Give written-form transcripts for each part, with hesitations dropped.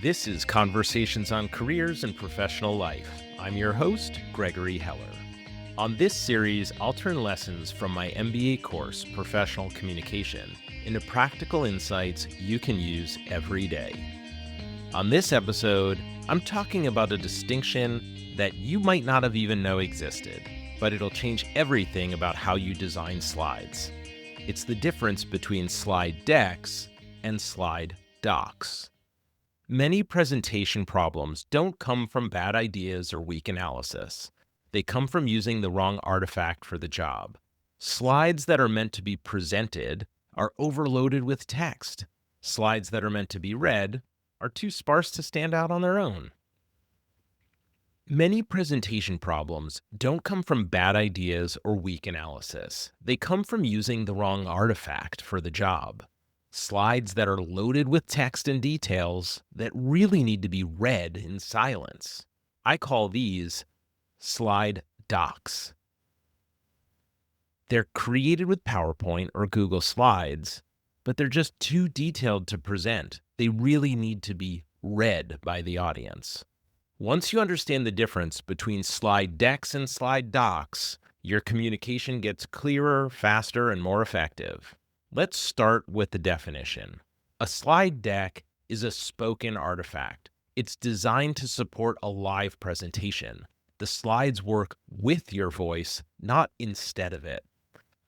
This is Conversations on Careers and Professional Life. I'm your host, Gregory Heller. On this series, I'll turn lessons from my MBA course, Professional Communication, into practical insights you can use every day. On this episode, I'm talking about a distinction that you might not have even known existed, but it'll change everything about how you design slides. It's the difference between slide decks and slide docs. Many presentation problems don't come from bad ideas or weak analysis. They come from using the wrong artifact for the job. Slides that are meant to be presented are overloaded with text. Slides that are meant to be read are too sparse to stand out on their own. Many presentation problems don't come from bad ideas or weak analysis. They come from using the wrong artifact for the job. Slides that are loaded with text and details that really need to be read in silence. I call these slide docs. They're created with PowerPoint or Google Slides, but they're just too detailed to present. They really need to be read by the audience. Once you understand the difference between slide decks and slide docs, your communication gets clearer, faster, and more effective. Let's start with the definition. A slide deck is a spoken artifact. It's designed to support a live presentation. The slides work with your voice, not instead of it.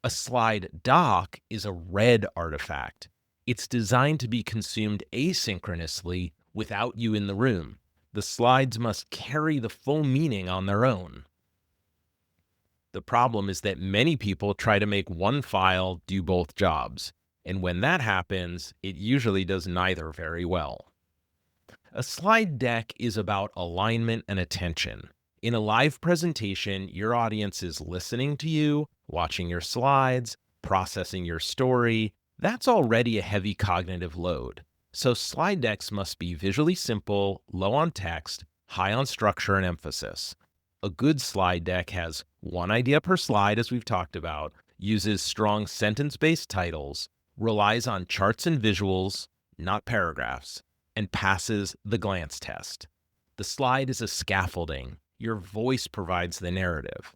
A slide doc is a read artifact. It's designed to be consumed asynchronously without you in the room. The slides must carry the full meaning on their own. The problem is that many people try to make one file do both jobs, and when that happens, it usually does neither very well. A slide deck is about alignment and attention. In a live presentation, your audience is listening to you, watching your slides, processing your story. That's already a heavy cognitive load. So slide decks must be visually simple, low on text, high on structure and emphasis. A good slide deck has one idea per slide, as we've talked about, uses strong sentence-based titles, relies on charts and visuals, not paragraphs, and passes the glance test. The slide is a scaffolding. Your voice provides the narrative.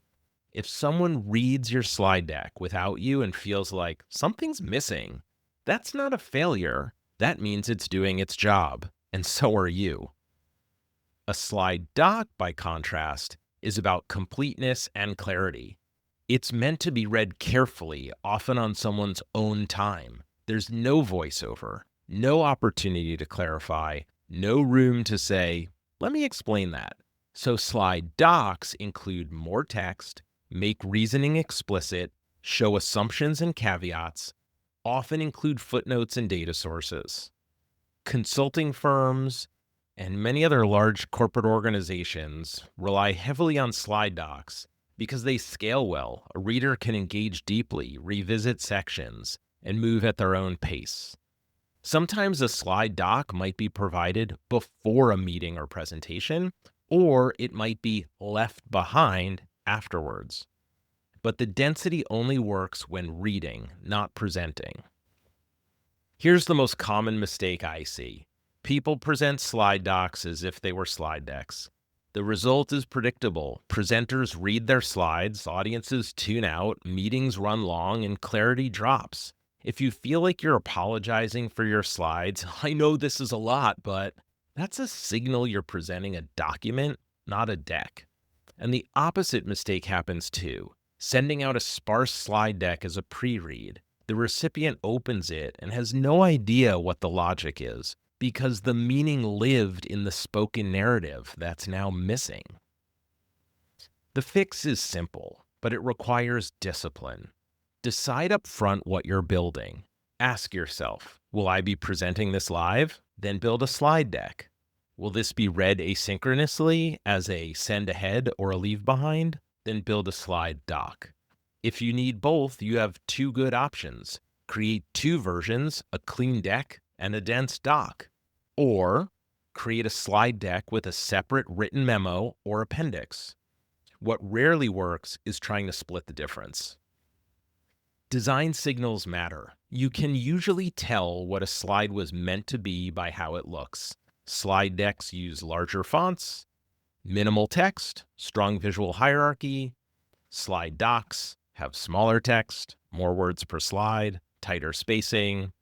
If someone reads your slide deck without you and feels like something's missing, that's not a failure. That means it's doing its job, and so are you. A slide doc, by contrast, is about completeness and clarity. It's meant to be read carefully, often on someone's own time. There's no voiceover, no opportunity to clarify, no room to say, let me explain that. So slide docs include more text, make reasoning explicit, show assumptions and caveats, often include footnotes and data sources. Consulting firms and many other large corporate organizations rely heavily on slide docs because they scale well. A reader can engage deeply, revisit sections, and move at their own pace. Sometimes a slide doc might be provided before a meeting or presentation, or it might be left behind afterwards. But the density only works when reading, not presenting. Here's the most common mistake I see. People present slide docs as if they were slide decks. The result is predictable. Presenters read their slides, audiences tune out, meetings run long, and clarity drops. If you feel like you're apologizing for your slides, I know this is a lot, but that's a signal you're presenting a document, not a deck. And the opposite mistake happens too. Sending out a sparse slide deck as a pre-read. The recipient opens it and has no idea what the logic is, because the meaning lived in the spoken narrative that's now missing. The fix is simple, but it requires discipline. Decide up front what you're building. Ask yourself, will I be presenting this live? Then build a slide deck. Will this be read asynchronously as a send ahead or a leave behind? Then build a slide doc. If you need both, you have two good options. Create two versions, a clean deck and a dense doc. Or create a slide deck with a separate written memo or appendix. What rarely works is trying to split the difference. Design signals matter. You can usually tell what a slide was meant to be by how it looks. Slide decks use larger fonts, minimal text, strong visual hierarchy. Slide docs have smaller text, more words per slide, tighter spacing,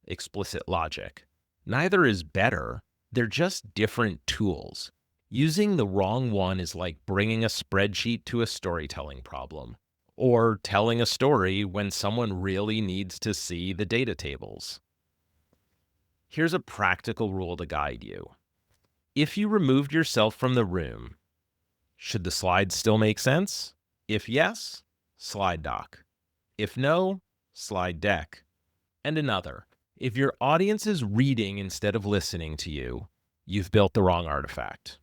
explicit logic. Neither is better, they're just different tools. Using the wrong one is like bringing a spreadsheet to a storytelling problem, or telling a story when someone really needs to see the data tables. Here's a practical rule to guide you. If you removed yourself from the room, should the slides still make sense? If yes, slide doc. If no, slide deck. And another, if your audience is reading instead of listening to you, you've built the wrong artifact.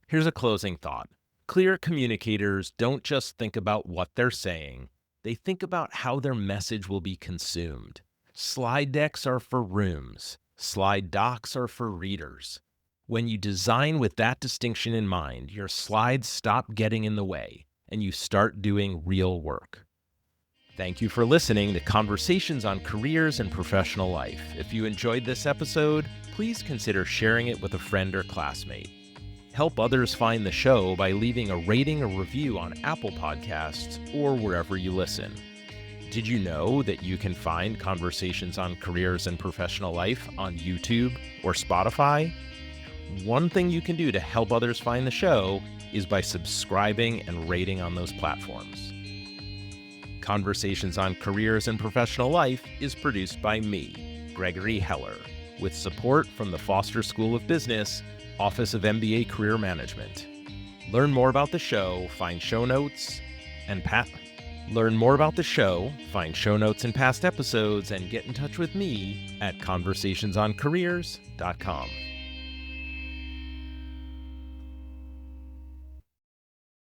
Here's a closing thought. Clear communicators don't just think about what they're saying, they think about how their message will be consumed. Slide decks are for rooms. Slide docs are for readers. When you design with that distinction in mind, your slides stop getting in the way and you start doing real work. Thank you for listening to Conversations on Careers and Professional Life. If you enjoyed this episode, please consider sharing it with a friend or classmate. Help others find the show by leaving a rating or review on Apple Podcasts or wherever you listen. Did you know that you can find Conversations on Careers and Professional Life on YouTube or Spotify? One thing you can do to help others find the show is by subscribing and rating on those platforms. Conversations on Careers and Professional Life is produced by me, Gregory Heller, with support from the Foster School of Business, Office of MBA Career Management. Learn more about the show, find show notes and past episodes, and get in touch with me at conversationsoncareers.com.